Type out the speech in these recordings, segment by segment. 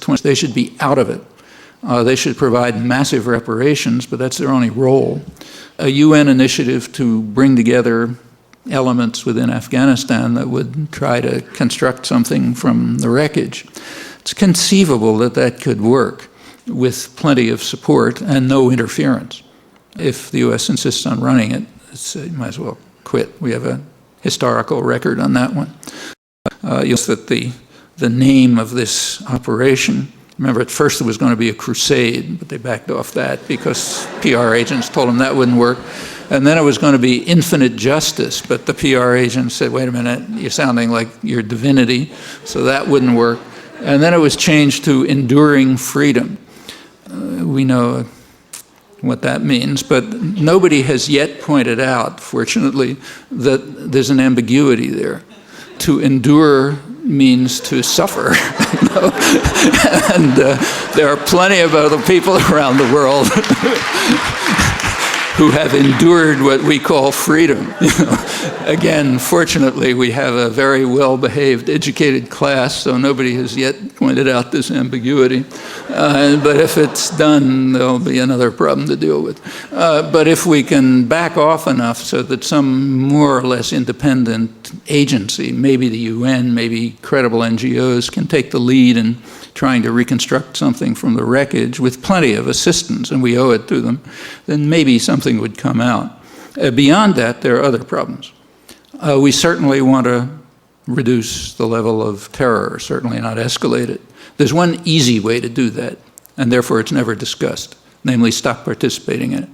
20. They should be out of it. They should provide massive reparations, but that's their only role. A UN initiative to bring together elements within Afghanistan that would try to construct something from the wreckage. It's conceivable that that could work with plenty of support and no interference. If the U.S. insists on running it, you might as well quit. We have a historical record on that one. You'll see that the name of this operation, remember at first it was going to be a crusade, but they backed off that because PR agents told them that wouldn't work. And then it was going to be infinite justice, but the PR agent said, wait a minute, you're sounding like you're divinity, so that wouldn't work. And then it was changed to enduring freedom. We know what that means, but nobody has yet pointed out, fortunately, that there's an ambiguity there. To endure means to suffer, you know? And there are plenty of other people around the world who have endured what we call freedom. You know? Again, fortunately, we have a very well-behaved, educated class, so nobody has yet pointed out this ambiguity. But if it's done, there'll be another problem to deal with. But if we can back off enough so that some more or less independent agency, maybe the UN, maybe credible NGOs, can take the lead in trying to reconstruct something from the wreckage with plenty of assistance, and we owe it to them, then maybe something would come out. Beyond that, there are other problems. We certainly want to reduce the level of terror, certainly not escalate it. There's one easy way to do that, and therefore it's never discussed, namely stop participating in it.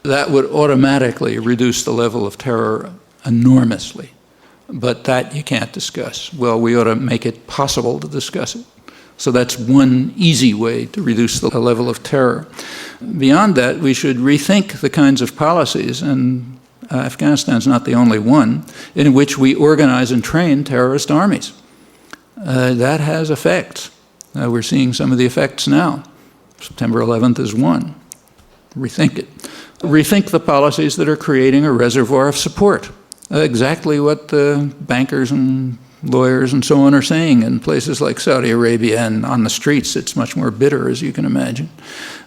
That would automatically reduce the level of terror enormously, but that you can't discuss. Well, we ought to make it possible to discuss it. So that's one easy way to reduce the level of terror. Beyond that, we should rethink the kinds of policies, and Afghanistan's not the only one, in which we organize and train terrorist armies. That has effects. We're seeing some of the effects now. September 11th is one. Rethink it. Rethink the policies that are creating a reservoir of support. Exactly what the bankers and lawyers and so on are saying in places like Saudi Arabia, and on the streets it's much more bitter, as you can imagine.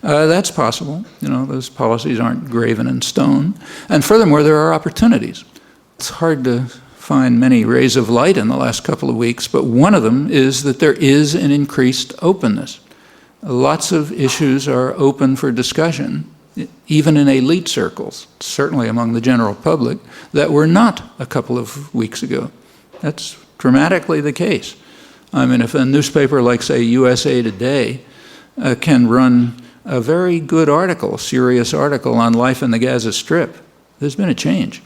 That's possible. You know, those policies aren't graven in stone. And furthermore, there are opportunities. It's hard to find many rays of light in the last couple of weeks, but one of them is that there is an increased openness. Lots of issues are open for discussion, even in elite circles, certainly among the general public, that were not a couple of weeks ago. That's dramatically the case. I mean, if a newspaper like, say, USA Today can run a very good article, serious article on life in the Gaza Strip, there's been a change.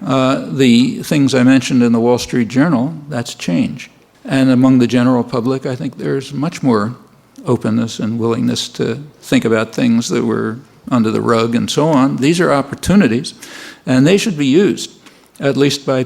The things I mentioned in the Wall Street Journal, that's change. And among the general public, I think there's much more openness and willingness to think about things that were under the rug and so on. These are opportunities, and they should be used, at least by